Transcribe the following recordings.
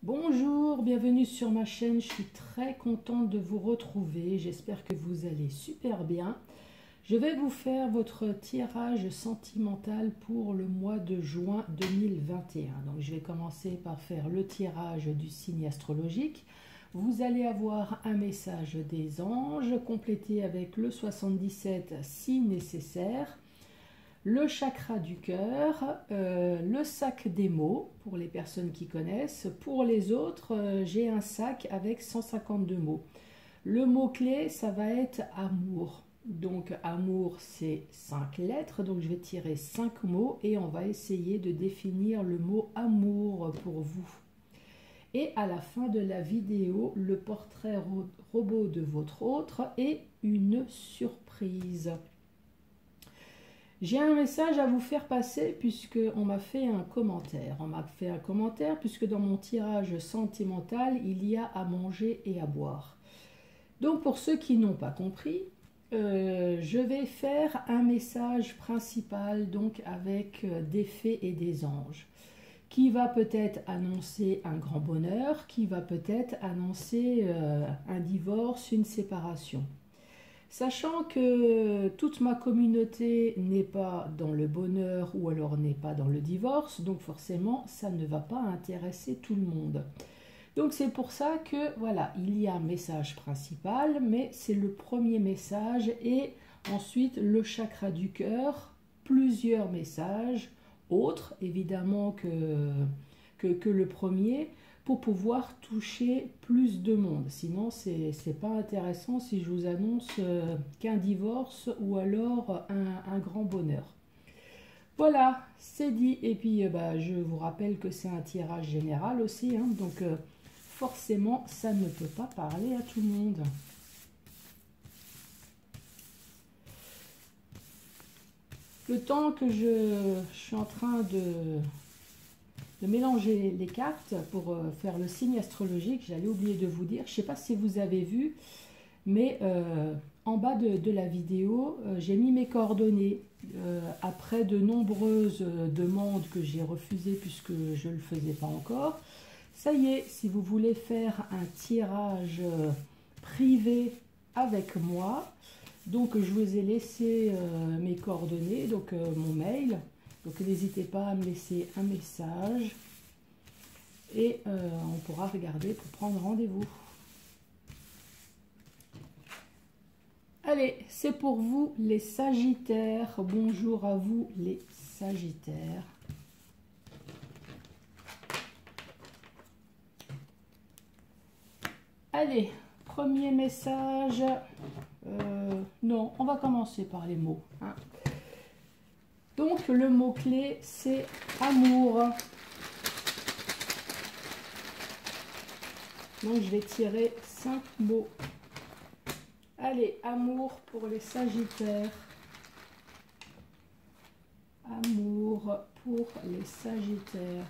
Bonjour, bienvenue sur ma chaîne, je suis très contente de vous retrouver, j'espère que vous allez super bien. Je vais vous faire votre tirage sentimental pour le mois de juin 2021. Donc je vais commencer par faire le tirage du signe astrologique. Vous allez avoir un message des anges complété avec le 77 si nécessaire. Le chakra du cœur, le sac des mots pour les personnes qui connaissent. Pour les autres, j'ai un sac avec 152 mots. Le mot-clé, ça va être amour. Donc amour, c'est 5 lettres. Donc je vais tirer 5 mots et on va essayer de définir le mot amour pour vous. Et à la fin de la vidéo, le portrait robot de votre autre et une surprise. J'ai un message à vous faire passer puisque on m'a fait un commentaire. On m'a fait un commentaire puisque dans mon tirage sentimental, il y a à manger et à boire. Donc pour ceux qui n'ont pas compris, je vais faire un message principal donc avec des fées et des anges qui va peut-être annoncer un grand bonheur, qui va peut-être annoncer un divorce, une séparation. Sachant que toute ma communauté n'est pas dans le bonheur ou alors n'est pas dans le divorce, donc forcément ça ne va pas intéresser tout le monde. Donc c'est pour ça que voilà, il y a un message principal, mais c'est le premier message et ensuite le chakra du cœur, plusieurs messages, autres évidemment que le premier, pour pouvoir toucher plus de monde. Sinon, c'est pas intéressant si je vous annonce qu'un divorce ou alors un grand bonheur. Voilà, c'est dit. Et puis, je vous rappelle que c'est un tirage général aussi. Hein, donc, forcément, ça ne peut pas parler à tout le monde. Le temps que je suis en train de mélanger les cartes pour faire le signe astrologique, j'allais oublier de vous dire, je ne sais pas si vous avez vu, mais en bas de la vidéo, j'ai mis mes coordonnées. Après de nombreuses demandes que j'ai refusées puisque je ne le faisais pas encore. Ça y est, si vous voulez faire un tirage privé avec moi, donc je vous ai laissé mes coordonnées, donc mon mail. Donc n'hésitez pas à me laisser un message et on pourra regarder pour prendre rendez-vous. Allez, c'est pour vous les Sagittaires. Bonjour à vous les Sagittaires. Allez, premier message. Non, on va commencer par les mots. Hein. Donc le mot-clé, c'est amour. Donc je vais tirer 5 mots. Allez, amour pour les Sagittaires. Amour pour les Sagittaires.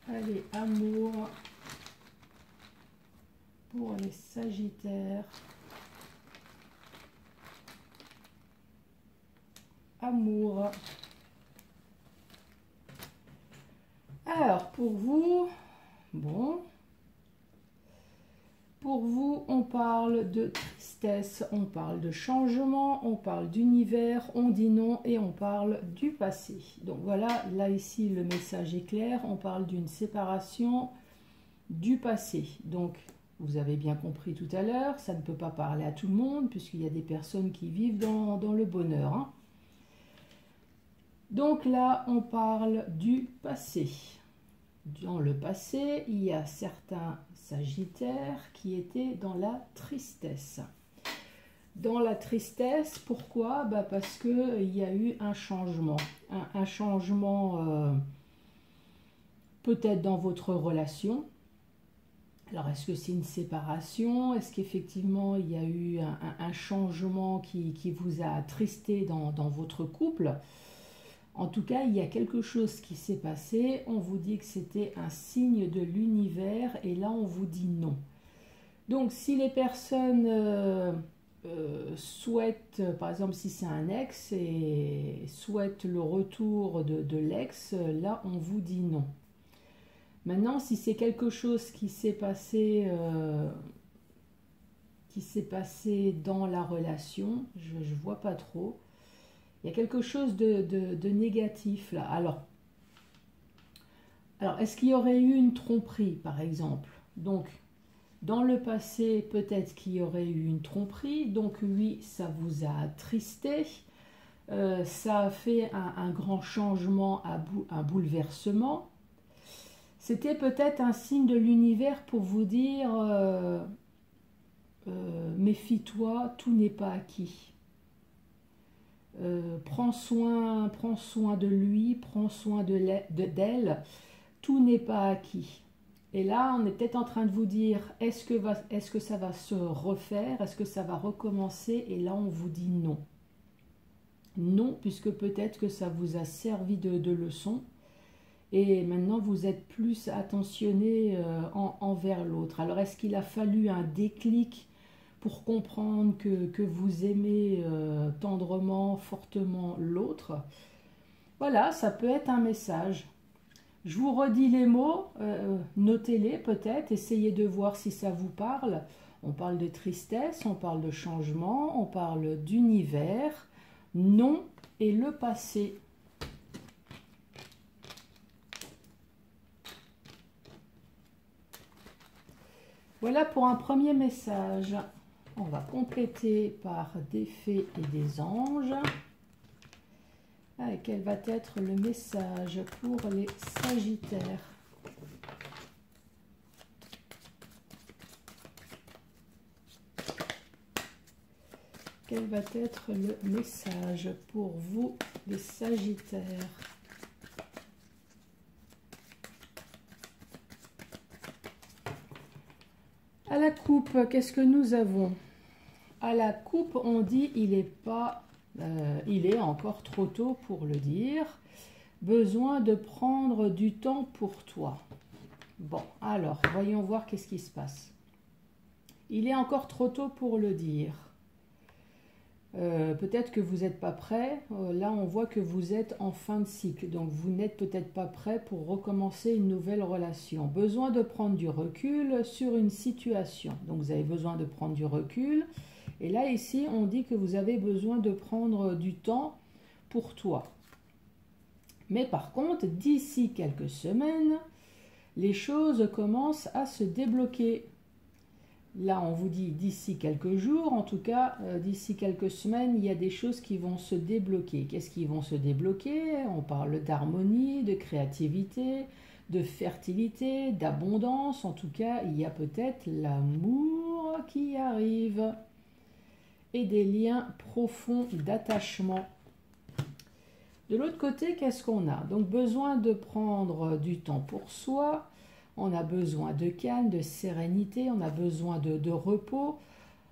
Allez, amour pour les Sagittaires. Amour. Alors, pour vous, bon, pour vous, on parle de tristesse, on parle de changement, on parle d'univers, on dit non et on parle du passé. Donc voilà, là ici, le message est clair, on parle d'une séparation du passé. Donc, vous avez bien compris tout à l'heure, ça ne peut pas parler à tout le monde puisqu'il y a des personnes qui vivent dans le bonheur. Hein. Donc là, on parle du passé. Dans le passé, il y a certains Sagittaires qui étaient dans la tristesse. Dans la tristesse, pourquoi? Parce qu'il y a eu un changement. Un changement peut-être dans votre relation. Alors, est-ce que c'est une séparation? Est-ce qu'effectivement, il y a eu un changement qui vous a attristé dans votre couple? En tout cas, il y a quelque chose qui s'est passé. On vous dit que c'était un signe de l'univers et là, on vous dit non. Donc, si les personnes souhaite, par exemple si c'est un ex et souhaite le retour de l'ex, là on vous dit non. Maintenant, si c'est quelque chose qui s'est passé dans la relation, je ne vois pas trop. Il y a quelque chose de négatif là. Alors est-ce qu'il y aurait eu une tromperie par exemple? Donc, dans le passé, peut-être qu'il y aurait eu une tromperie. Donc oui, ça vous a attristé. Ça a fait un grand changement, un bouleversement. C'était peut-être un signe de l'univers pour vous dire méfie-toi, tout n'est pas acquis. Prends soin de lui, prends soin d'elle, tout n'est pas acquis. Et là, on est peut-être en train de vous dire, est-ce que ça va se refaire, est-ce que ça va recommencer? Et là, on vous dit non. Non, puisque peut-être que ça vous a servi de leçon. Et maintenant, vous êtes plus attentionné envers l'autre. Alors, est-ce qu'il a fallu un déclic pour comprendre que vous aimez tendrement, fortement l'autre? Voilà, ça peut être un message. Je vous redis les mots, notez-les peut-être, essayez de voir si ça vous parle. On parle de tristesse, on parle de changement, on parle d'univers, non et le passé. Voilà pour un premier message. On va compléter par des fées et des anges. Et quel va être le message pour les Sagittaires? Quel va être le message pour vous, les Sagittaires? À la coupe, qu'est-ce que nous avons? À la coupe, on dit il est encore trop tôt pour le dire. Besoin de prendre du temps pour toi. Bon, alors, voyons voir qu'est-ce qui se passe. Il est encore trop tôt pour le dire. Peut-être que vous n'êtes pas prêt. Là, on voit que vous êtes en fin de cycle. Donc, vous n'êtes peut-être pas prêt pour recommencer une nouvelle relation. Besoin de prendre du recul sur une situation. Donc, vous avez besoin de prendre du recul. Et là, ici, on dit que vous avez besoin de prendre du temps pour toi. Mais par contre, d'ici quelques semaines, les choses commencent à se débloquer. Là, on vous dit d'ici quelques jours, en tout cas, d'ici quelques semaines, il y a des choses qui vont se débloquer. Qu'est-ce qui vont se débloquer? On parle d'harmonie, de créativité, de fertilité, d'abondance. En tout cas, il y a peut-être l'amour qui arrive et des liens profonds d'attachement. De l'autre côté, qu'est-ce qu'on a? Donc, besoin de prendre du temps pour soi. On a besoin de calme, de sérénité, on a besoin de repos,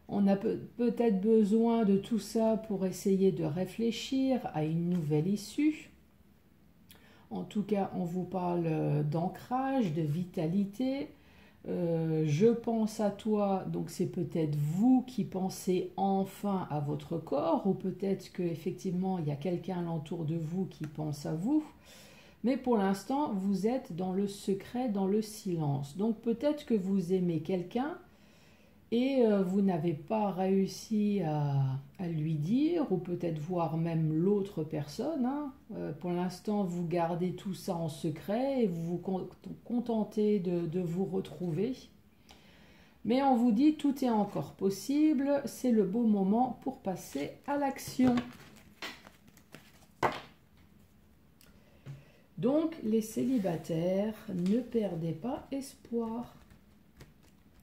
on a peut-être besoin de tout ça pour essayer de réfléchir à une nouvelle issue. En tout cas, on vous parle d'ancrage, de vitalité. Je pense à toi, donc c'est peut-être vous qui pensez enfin à votre corps, ou peut-être qu'effectivement, il y a quelqu'un alentour de vous qui pense à vous. Mais pour l'instant, vous êtes dans le secret, dans le silence. Donc peut-être que vous aimez quelqu'un et vous n'avez pas réussi à lui dire, ou peut-être voir même l'autre personne. Pour l'instant, vous gardez tout ça en secret et vous vous contentez de vous retrouver. Mais on vous dit, tout est encore possible, c'est le beau moment pour passer à l'action. Donc, les célibataires, ne perdez pas espoir.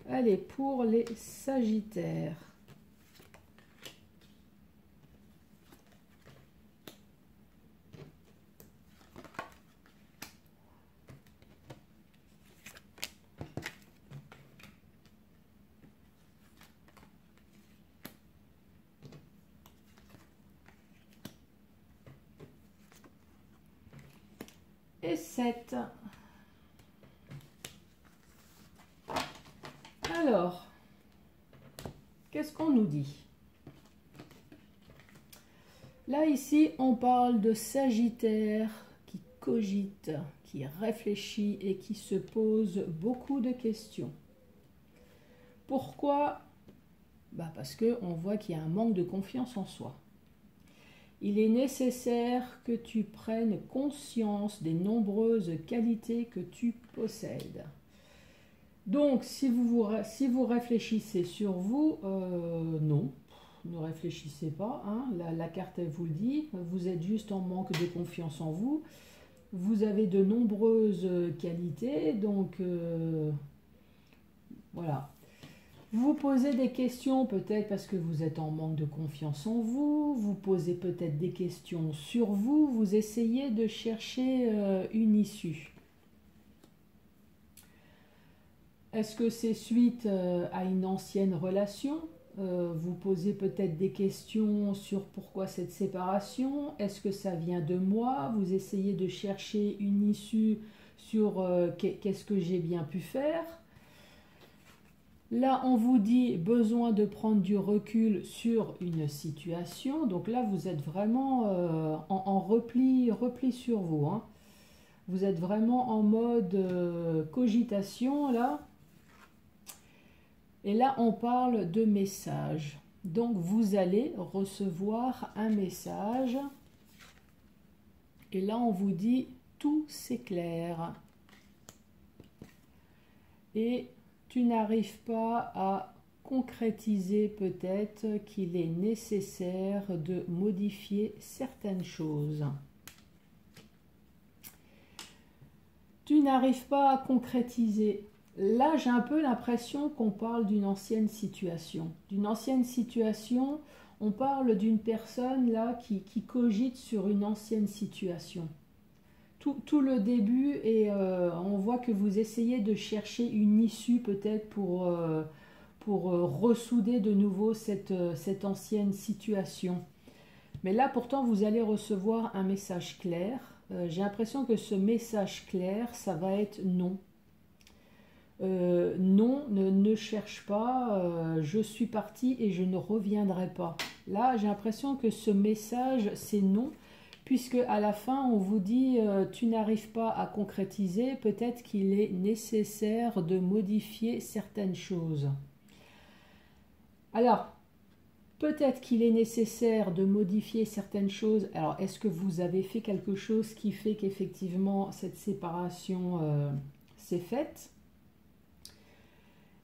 Allez, pour les Sagittaires. Et 7. Alors, qu'est-ce qu'on nous dit? Là, ici, on parle de Sagittaire qui cogite, qui réfléchit et qui se pose beaucoup de questions. Pourquoi? Parce qu'on voit qu'il y a un manque de confiance en soi. Il est nécessaire que tu prennes conscience des nombreuses qualités que tu possèdes. Donc, si vous réfléchissez sur vous, non, ne réfléchissez pas. Hein. La carte, elle vous le dit. Vous êtes juste en manque de confiance en vous. Vous avez de nombreuses qualités. Donc, voilà. Vous posez des questions peut-être parce que vous êtes en manque de confiance en vous. Vous posez peut-être des questions sur vous. Vous essayez de chercher une issue. Est-ce que c'est suite à une ancienne relation? Vous posez peut-être des questions sur pourquoi cette séparation. Est-ce que ça vient de moi? Vous essayez de chercher une issue sur qu'est-ce que j'ai bien pu faire. Là, on vous dit besoin de prendre du recul sur une situation. Donc là, vous êtes vraiment en repli sur vous. Hein. Vous êtes vraiment en mode cogitation là. Et là, on parle de message. Donc, vous allez recevoir un message. Et là, on vous dit tout s'éclaire. Et tu n'arrives pas à concrétiser peut-être qu'il est nécessaire de modifier certaines choses. Tu n'arrives pas à concrétiser. Là, j'ai un peu l'impression qu'on parle d'une ancienne situation. D'une ancienne situation, on parle d'une personne là qui cogite sur une ancienne situation. Tout le début, et on voit que vous essayez de chercher une issue peut-être pour ressouder de nouveau cette ancienne situation. Mais là, pourtant, vous allez recevoir un message clair. J'ai l'impression que ce message clair, ça va être non. Non, ne cherche pas, je suis parti et je ne reviendrai pas. Là, j'ai l'impression que ce message, c'est non, puisque à la fin, on vous dit tu n'arrives pas à concrétiser, peut-être qu'il est nécessaire de modifier certaines choses. Alors, peut-être qu'il est nécessaire de modifier certaines choses. Alors, est-ce que vous avez fait quelque chose qui fait qu'effectivement, cette séparation s'est faite?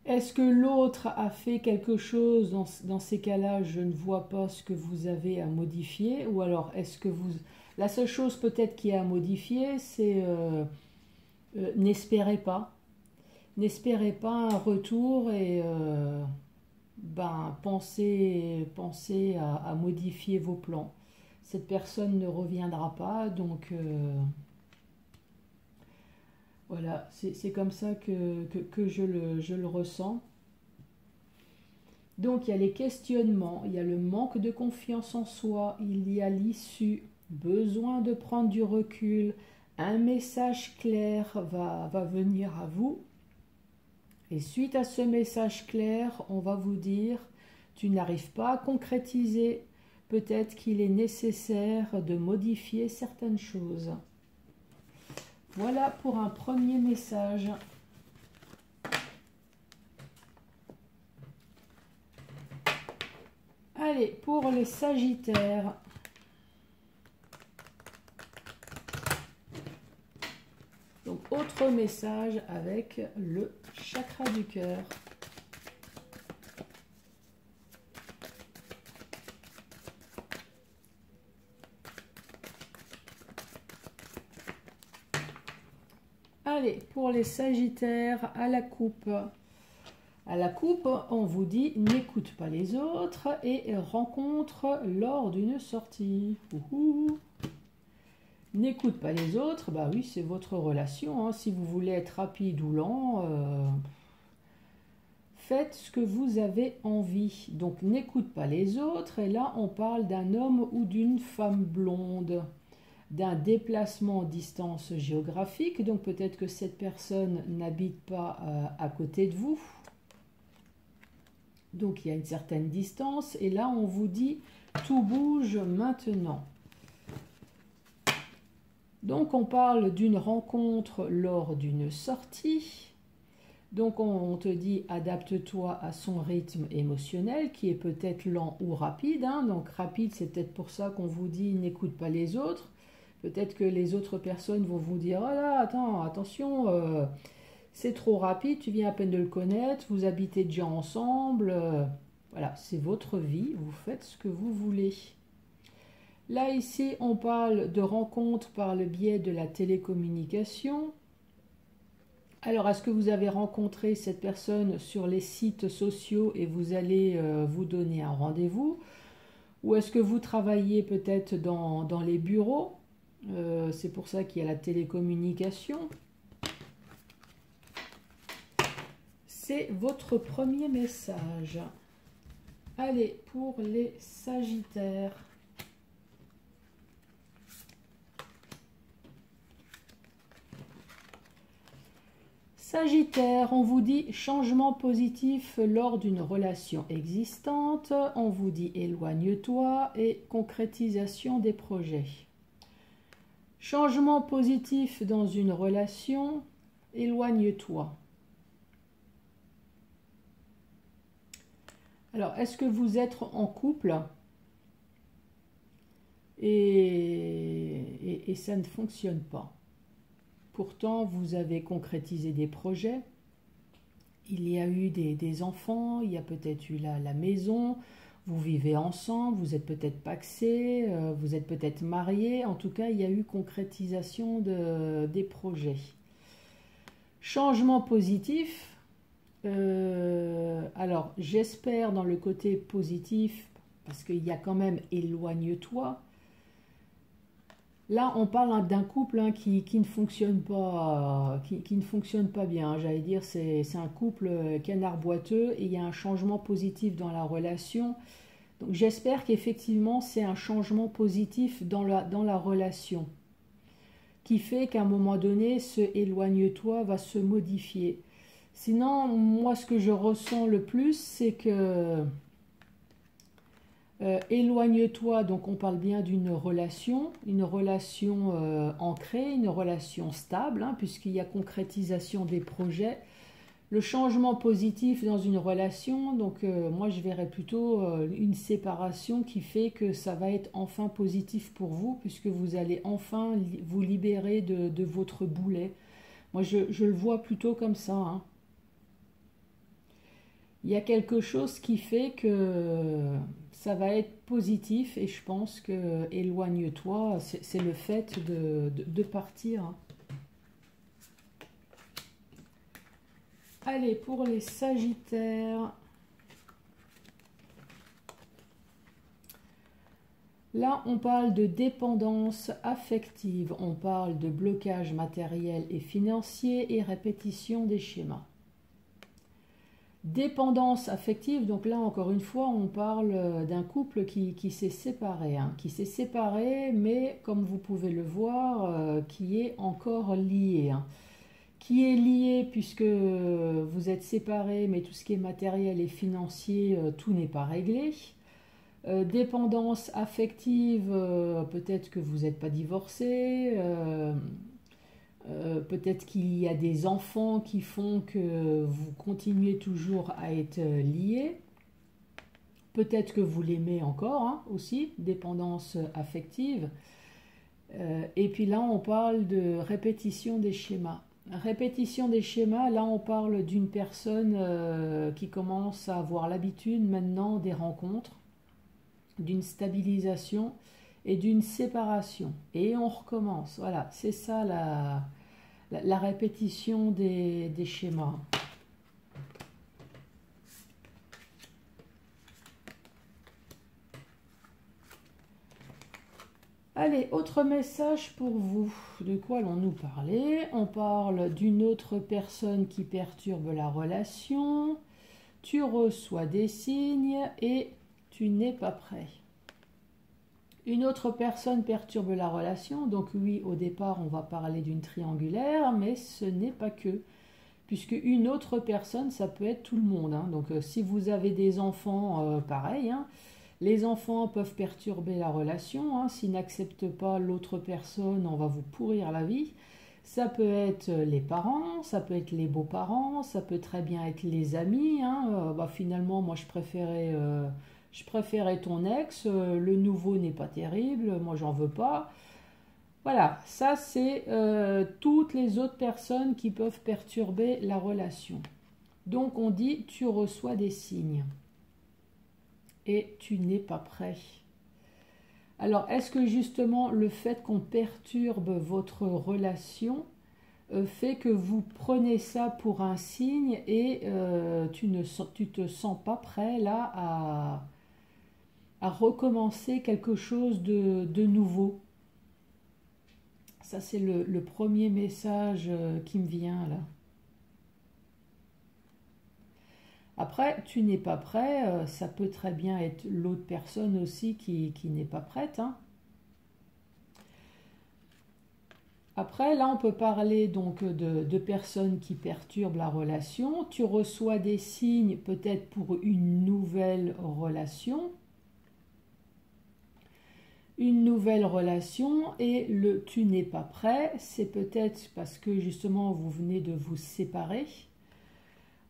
Est-ce que l'autre a fait quelque chose? Dans ces cas-là, je ne vois pas ce que vous avez à modifier. Ou alors, est-ce que vous... La seule chose peut-être qui est à modifier, c'est n'espérez pas. N'espérez pas un retour et pensez à modifier vos plans. Cette personne ne reviendra pas, donc... Voilà, c'est comme ça que je le ressens. Donc, il y a les questionnements, il y a le manque de confiance en soi, il y a l'issue, besoin de prendre du recul, un message clair va venir à vous. Et suite à ce message clair, on va vous dire, tu n'arrives pas à concrétiser, peut-être qu'il est nécessaire de modifier certaines choses. Voilà pour un premier message. Allez, pour les Sagittaires. Donc, autre message avec le chakra du cœur. Allez, pour les Sagittaires, à la coupe. À la coupe, on vous dit n'écoute pas les autres et rencontre lors d'une sortie. N'écoute pas les autres, bah oui, c'est votre relation. Hein. Si vous voulez être rapide ou lent, faites ce que vous avez envie. Donc n'écoute pas les autres. Et là, on parle d'un homme ou d'une femme blonde, d'un déplacement en distance géographique. Donc peut-être que cette personne n'habite pas à côté de vous. Donc il y a une certaine distance. Et là, on vous dit Tout bouge maintenant. Donc on parle d'une rencontre lors d'une sortie. Donc on te dit adapte-toi à son rythme émotionnel qui est peut-être lent ou rapide. Hein. Donc rapide, c'est peut-être pour ça qu'on vous dit n'écoute pas les autres. Peut-être que les autres personnes vont vous dire oh là, attends, attention, c'est trop rapide, tu viens à peine de le connaître, vous habitez déjà ensemble. Voilà, c'est votre vie, vous faites ce que vous voulez. Là, ici, on parle de rencontres par le biais de la télécommunication. Alors, est-ce que vous avez rencontré cette personne sur les sites sociaux et vous allez vous donner un rendez-vous? Ou est-ce que vous travaillez peut-être dans les bureaux? C'est pour ça qu'il y a la télécommunication. C'est votre premier message. Allez, pour les Sagittaires. Sagittaire, on vous dit changement positif lors d'une relation existante. On vous dit éloigne-toi et concrétisation des projets. Changement positif dans une relation, éloigne-toi. Alors, est-ce que vous êtes en couple et ça ne fonctionne pas? Pourtant, vous avez concrétisé des projets. Il y a eu des enfants, il y a peut-être eu la maison. Vous vivez ensemble, vous êtes peut-être pacsés, vous êtes peut-être mariés. En tout cas, il y a eu concrétisation des projets. Changement positif. Alors, j'espère dans le côté positif, parce qu'il y a quand même éloigne-toi. Là, on parle d'un couple qui ne fonctionne pas, qui ne fonctionne pas bien. J'allais dire, c'est un couple canard boiteux et il y a un changement positif dans la relation. Donc, j'espère qu'effectivement, c'est un changement positif dans la relation qui fait qu'à un moment donné, ce éloigne-toi va se modifier. Sinon, moi, ce que je ressens le plus, c'est que éloigne-toi, donc on parle bien d'une relation ancrée, une relation stable, hein, puisqu'il y a concrétisation des projets. Le changement positif dans une relation, donc moi je verrais plutôt une séparation qui fait que ça va être enfin positif pour vous, puisque vous allez enfin vous libérer de votre boulet. Moi je le vois plutôt comme ça, hein. Il y a quelque chose qui fait que ça va être positif et je pense que éloigne-toi, c'est le fait de partir. Allez, pour les Sagittaires. Là, on parle de dépendance affective, on parle de blocage matériel et financier et répétition des schémas. Dépendance affective, donc là encore une fois on parle d'un couple qui s'est séparé, hein, qui s'est séparé mais comme vous pouvez le voir qui est encore lié, hein, qui est lié puisque vous êtes séparés mais tout ce qui est matériel et financier tout n'est pas réglé. Dépendance affective, peut-être que vous n'êtes pas divorcé. Peut-être qu'il y a des enfants qui font que vous continuez toujours à être liés. Peut-être que vous l'aimez encore, hein, aussi, dépendance affective. Et puis là, on parle de répétition des schémas. Répétition des schémas, là, on parle d'une personne qui commence à avoir l'habitude maintenant des rencontres, d'une stabilisation et d'une séparation. Et on recommence. Voilà, c'est ça la répétition des schémas. Allez, autre message pour vous. De quoi allons-nous parler? On parle d'une autre personne qui perturbe la relation. Tu reçois des signes et tu n'es pas prêt. Une autre personne perturbe la relation, donc oui, au départ, on va parler d'une triangulaire, mais ce n'est pas que. Puisque une autre personne, ça peut être tout le monde, hein. Donc si vous avez des enfants, pareil, hein, Les enfants peuvent perturber la relation, hein. S'ils n'acceptent pas l'autre personne, on va vous pourrir la vie. Ça peut être les parents, ça peut être les beaux-parents, ça peut très bien être les amis, hein. Finalement, moi je préférais ton ex, le nouveau n'est pas terrible, moi j'en veux pas. Voilà, ça c'est toutes les autres personnes qui peuvent perturber la relation. Donc on dit tu reçois des signes et tu n'es pas prêt. Alors est-ce que justement le fait qu'on perturbe votre relation fait que vous prenez ça pour un signe et tu te sens pas prêt là à recommencer quelque chose de nouveau? Ça c'est le premier message qui me vient là. Après, tu n'es pas prêt, ça peut très bien être l'autre personne aussi qui n'est pas prête, hein. Après, là, on peut parler donc de personnes qui perturbent la relation. Tu reçois des signes peut-être pour une nouvelle relation. Une nouvelle relation et le tu n'es pas prêt, c'est peut-être parce que justement vous venez de vous séparer.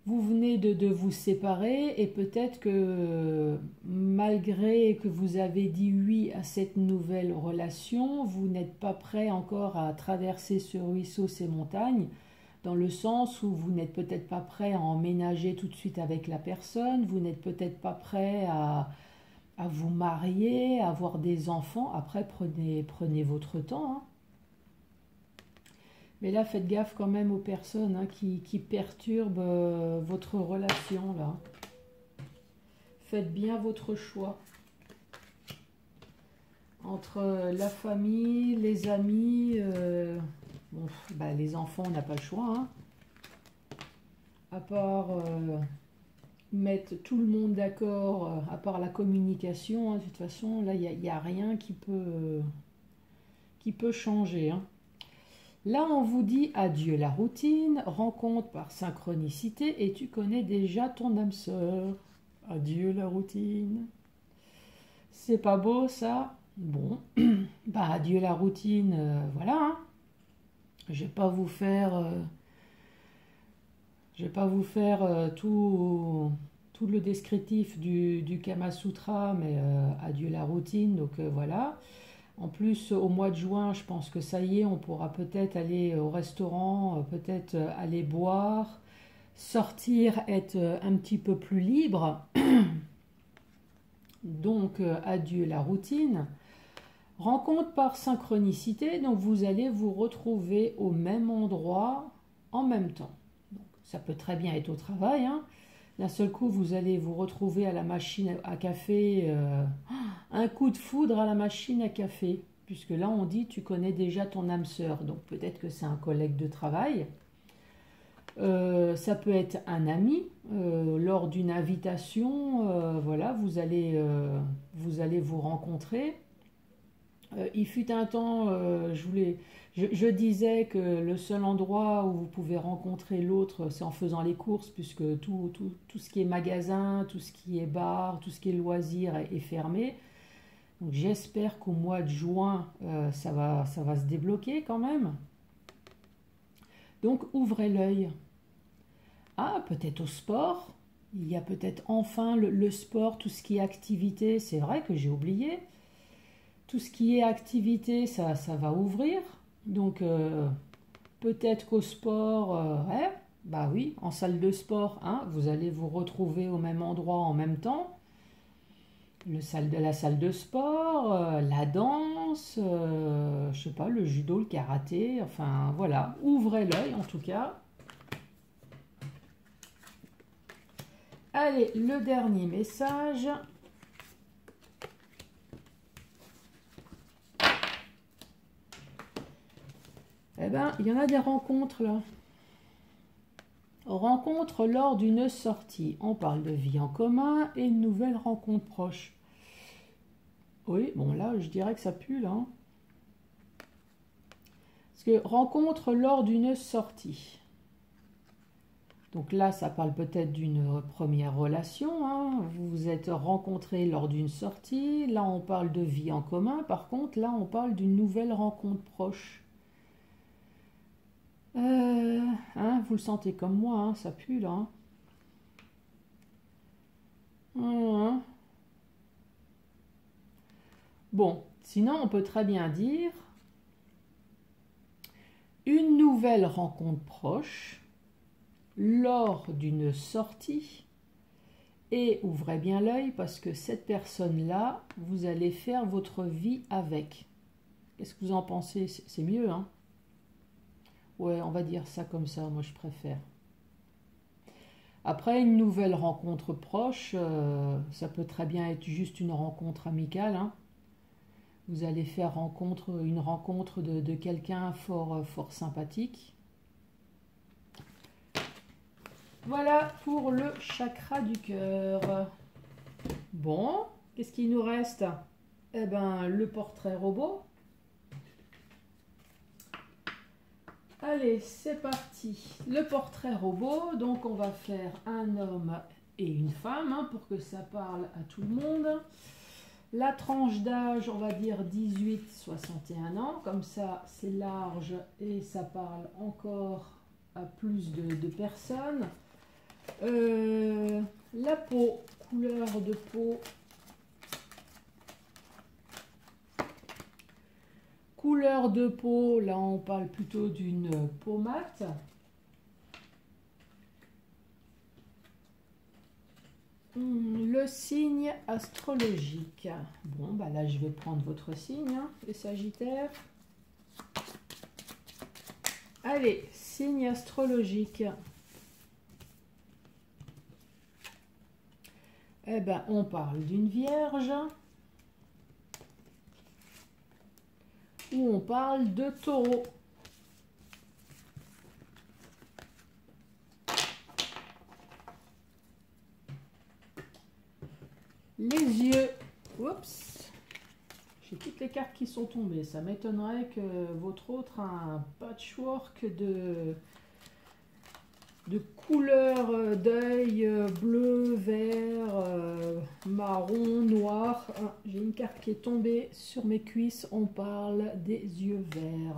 Vous venez de vous séparer et peut-être que malgré que vous avez dit oui à cette nouvelle relation, vous n'êtes pas prêt encore à traverser ce ruisseau, ces montagnes, dans le sens où vous n'êtes peut-être pas prêt à emménager tout de suite avec la personne, vous n'êtes peut-être pas prêt à vous marier, à avoir des enfants. Après, prenez votre temps, hein. Mais là, faites gaffe quand même aux personnes, hein, qui perturbent votre relation, là. Faites bien votre choix. Entre la famille, les amis, bon, les enfants, on n'a pas le choix, hein. À part mettre tout le monde d'accord, à part la communication, hein, de toute façon, là, il n'y a rien qui peut changer, hein. Là, on vous dit adieu la routine, rencontre par synchronicité et tu connais déjà ton âme sœur. Adieu la routine. C'est pas beau ça? Bon, adieu la routine, voilà, hein. Je vais pas vous faire, tout le descriptif du Kama Sutra, mais adieu la routine, donc voilà. En plus, au mois de juin, je pense que ça y est, on pourra peut-être aller au restaurant, peut-être aller boire, sortir, être un petit peu plus libre. Donc, adieu la routine. Rencontre par synchronicité, donc vous allez vous retrouver au même endroit en même temps. Donc, ça peut très bien être au travail, hein. D'un seul coup, vous allez vous retrouver à la machine à café, un coup de foudre à la machine à café, puisque là on dit tu connais déjà ton âme sœur, donc peut-être que c'est un collègue de travail. Ça peut être un ami, lors d'une invitation, voilà, vous allez vous rencontrer. Il fut un temps, je disais que le seul endroit où vous pouvez rencontrer l'autre, c'est en faisant les courses, puisque tout ce qui est magasin, tout ce qui est bar, tout ce qui est loisirs est fermé. Donc j'espère qu'au mois de juin, ça va se débloquer quand même. Donc ouvrez l'œil. Ah, peut-être au sport. Il y a peut-être enfin le sport, tout ce qui est activité. C'est vrai que j'ai oublié. Tout ce qui est activité, ça va ouvrir. Donc, peut-être qu'au sport, ouais, bah oui, en salle de sport, hein, vous allez vous retrouver au même endroit en même temps. La salle de sport, la danse, je sais pas, le judo, le karaté, enfin voilà, ouvrez l'œil en tout cas. Allez, le dernier message. Eh ben, il y en a des rencontres là. Rencontre lors d'une sortie. On parle de vie en commun et une nouvelle rencontre proche. Oui, bon là, je dirais que ça pue là, hein. Parce que rencontre lors d'une sortie. Donc là, ça parle peut-être d'une première relation, hein. Vous vous êtes rencontrés lors d'une sortie. Là, on parle de vie en commun. Par contre, là, on parle d'une nouvelle rencontre proche. Hein, vous le sentez comme moi, hein, ça pue là, hein. Hein. Bon, sinon, on peut très bien dire une nouvelle rencontre proche lors d'une sortie. Et ouvrez bien l'œil parce que cette personne-là, vous allez faire votre vie avec. Qu'est-ce que vous en pensez? C'est mieux, hein? Ouais, on va dire ça comme ça, moi je préfère. Après, une nouvelle rencontre proche, ça peut très bien être juste une rencontre amicale, hein. Vous allez faire une rencontre de quelqu'un fort sympathique. Voilà pour le chakra du cœur. Bon, qu'est-ce qu'il nous reste? Eh ben, le portrait robot. Allez, c'est parti. Le portrait robot, donc on va faire un homme et une femme, hein, pour que ça parle à tout le monde. La tranche d'âge, on va dire 18-61 ans, comme ça c'est large et ça parle encore à plus de personnes. La peau, couleur de peau. Couleur de peau, là on parle plutôt d'une peau mate. Le signe astrologique. Bon, bah là je vais prendre votre signe, hein, les Sagittaires. Allez, signe astrologique. Eh ben, on parle d'une Vierge. Ou on parle de Taureau. Les yeux. Oups. J'ai toutes les cartes qui sont tombées. Ça m'étonnerait que votre autre a un patchwork de couleurs d'œil bleu, vert, marron, noir. Ah, j'ai une carte qui est tombée sur mes cuisses. On parle des yeux verts.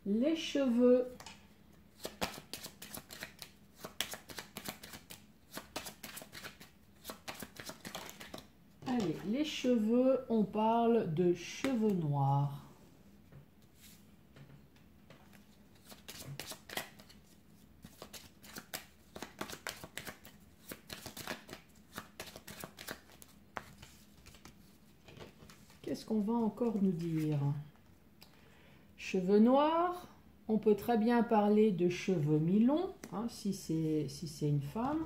Les cheveux. Allez, les cheveux, on parle de cheveux noirs. Qu'est-ce qu'on va encore nous dire? Cheveux noirs, on peut très bien parler de cheveux mi-longs, hein, si c'est une femme.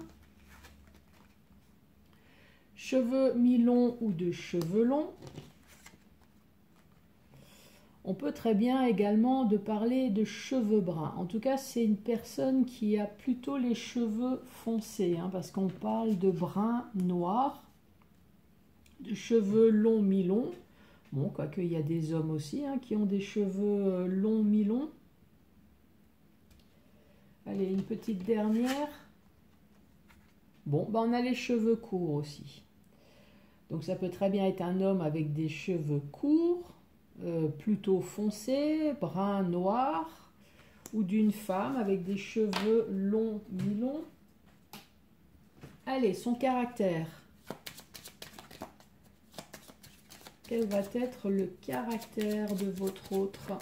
Cheveux mi-longs ou de cheveux longs. On peut très bien également parler de cheveux bruns. En tout cas, c'est une personne qui a plutôt les cheveux foncés, hein, parce qu'on parle de brun noir, de cheveux longs mi-longs. Bon, quoique il y a des hommes aussi, hein, qui ont des cheveux longs mi-longs. Allez, une petite dernière. Bon, ben on a les cheveux courts aussi. Donc ça peut très bien être un homme avec des cheveux courts, plutôt foncés, brun noir, ou d'une femme avec des cheveux longs mi-longs. Allez, son caractère. Quel va être le caractère de votre autre?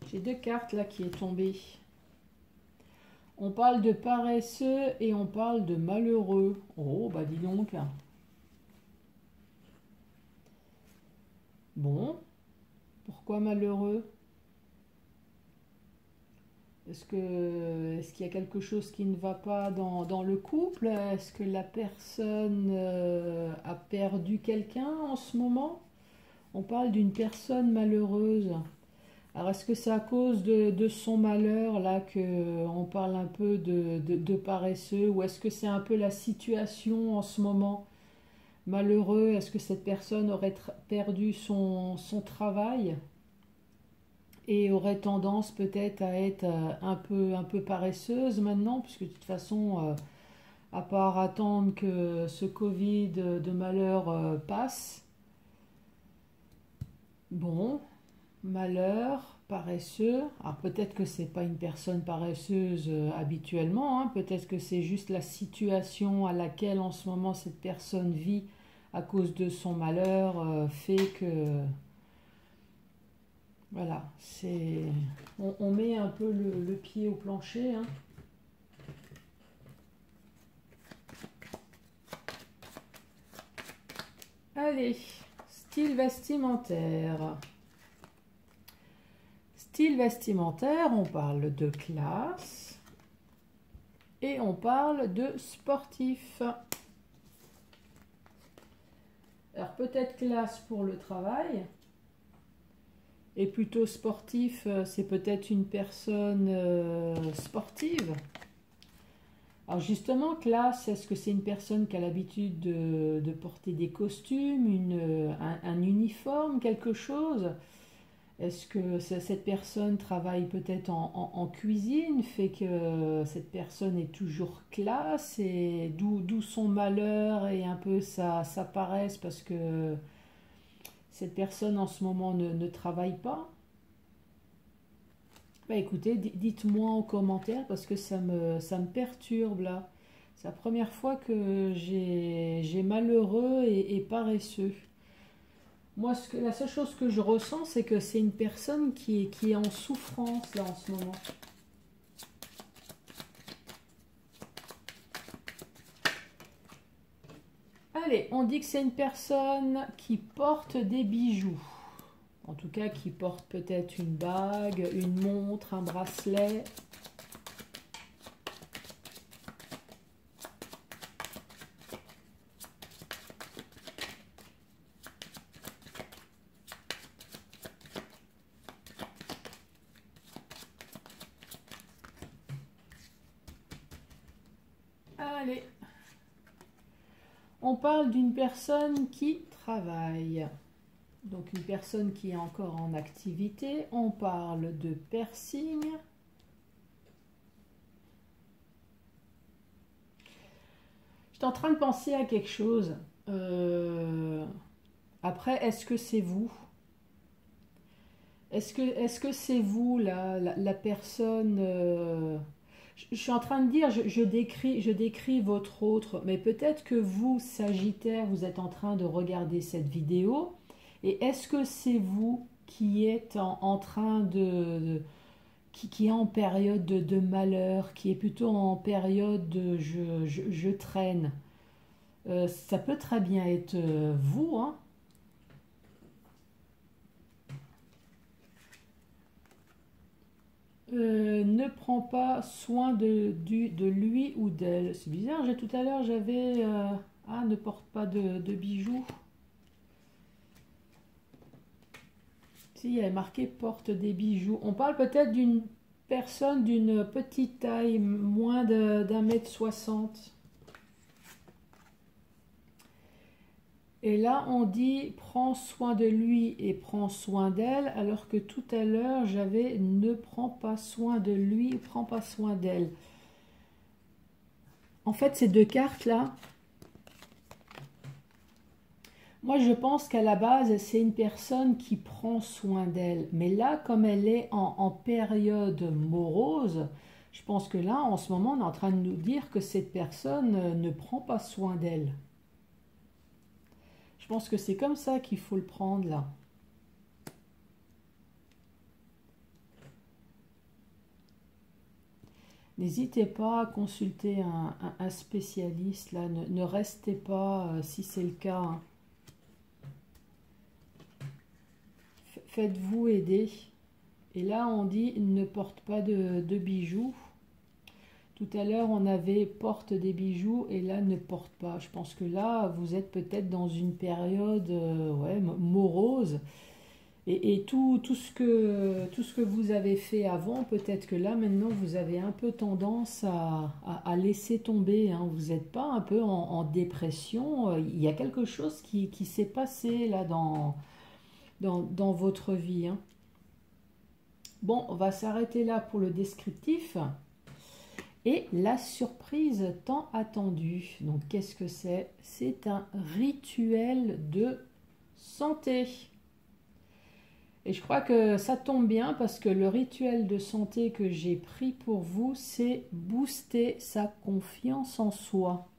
J'ai deux cartes là qui est tombée. On parle de paresseux et on parle de malheureux. Oh, bah dis donc. Bon, pourquoi malheureux? Est-ce qu'il y a quelque chose qui ne va pas dans le couple? Est-ce que la personne a perdu quelqu'un en ce moment? On parle d'une personne malheureuse. Alors, est-ce que c'est à cause de son malheur, là, qu'on parle un peu de paresseux, ou est-ce que c'est un peu la situation en ce moment? malheureux. Est-ce que cette personne aurait perdu son travail et aurait tendance peut-être à être un peu paresseuse maintenant, puisque de toute façon, à part attendre que ce Covid de malheur passe, bon, malheur, paresseux. Alors peut-être que c'est pas une personne paresseuse habituellement, hein. Peut-être que c'est juste la situation à laquelle en ce moment cette personne vit à cause de son malheur fait que voilà, on met un peu le pied au plancher, hein. Allez, style vestimentaire. Style vestimentaire, on parle de classe et on parle de sportif. Alors peut-être classe pour le travail et plutôt sportif, c'est peut-être une personne sportive. Alors justement, classe, est-ce que c'est une personne qui a l'habitude de porter des costumes, un uniforme, quelque chose? Est-ce que cette personne travaille peut-être en cuisine, fait que cette personne est toujours classe et d'où son malheur et un peu sa paresse parce que cette personne en ce moment ne travaille pas? Bah écoutez, dites-moi en commentaire parce que ça me perturbe là. C'est la première fois que j'ai malheureux et paresseux. Moi, la seule chose que je ressens, c'est que c'est une personne qui est en souffrance là en ce moment. Allez, on dit que c'est une personne qui porte des bijoux. En tout cas, qui porte peut-être une bague, une montre, un bracelet. Allez, on parle d'une personne qui travaille. Donc une personne qui est encore en activité. On parle de piercing. J'étais en train de penser à quelque chose. Après, est-ce que c'est vous? Est-ce que c'est vous la personne je suis en train de dire, je décris votre autre, mais peut-être que vous, Sagittaire, vous êtes en train de regarder cette vidéo. Et est-ce que c'est vous qui êtes en train qui est en période de malheur, qui est plutôt en période de je traîne? Ça peut très bien être vous, hein. Ne prend pas soin de lui ou d'elle. C'est bizarre, tout à l'heure j'avais... ah, ne porte pas de bijoux. Si, il y avait marqué porte des bijoux. On parle peut-être d'une personne d'une petite taille, moins d'1,60 m. Et là, on dit prends soin de lui et prends soin d'elle, alors que tout à l'heure, j'avais ne prends pas soin de lui, prends pas soin d'elle. En fait, ces deux cartes-là, moi, je pense qu'à la base, c'est une personne qui prend soin d'elle. Mais là, comme elle est en période morose, je pense que là, en ce moment, on est en train de nous dire que cette personne ne prend pas soin d'elle. Je pense que c'est comme ça qu'il faut le prendre là. N'hésitez pas à consulter un spécialiste là. Ne restez pas si c'est le cas, hein. Faites-vous aider. Et là, on dit ne porte pas de bijoux. Tout à l'heure, on avait porte des bijoux et là, ne porte pas. Je pense que là, vous êtes peut-être dans une période ouais, morose. Et tout ce que vous avez fait avant, peut-être que là, maintenant, vous avez un peu tendance à laisser tomber, hein. Vous n'êtes pas un peu en dépression. Il y a quelque chose qui s'est passé là dans votre vie, hein. Bon, on va s'arrêter là pour le descriptif. Et la surprise tant attendue. Donc, qu'est-ce que c'est? C'est un rituel de santé. Et je crois que ça tombe bien parce que le rituel de santé que j'ai pris pour vous, c'est booster sa confiance en soi.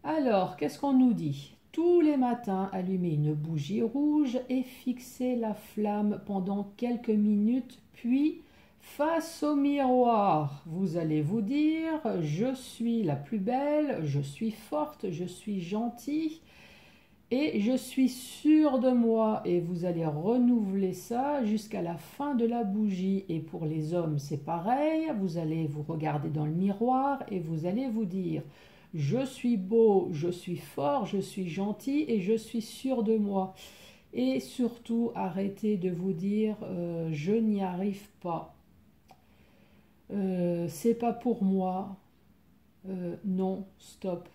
Alors, qu'est-ce qu'on nous dit? Tous les matins, allumez une bougie rouge et fixez la flamme pendant quelques minutes, puis face au miroir, vous allez vous dire « Je suis la plus belle, je suis forte, je suis gentille ». Et je suis sûre de moi, et vous allez renouveler ça jusqu'à la fin de la bougie. Et pour les hommes, c'est pareil, vous allez vous regarder dans le miroir et vous allez vous dire « Je suis beau, je suis fort, je suis gentil et je suis sûre de moi ». Et surtout, arrêtez de vous dire je n'y arrive pas, c'est pas pour moi, non, stop.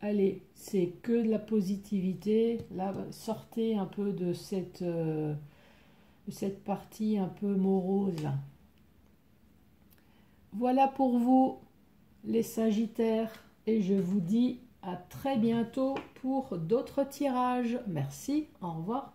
Allez, c'est que de la positivité. Là, sortez un peu de cette partie un peu morose. Voilà pour vous, les Sagittaires. Et je vous dis à très bientôt pour d'autres tirages. Merci, au revoir.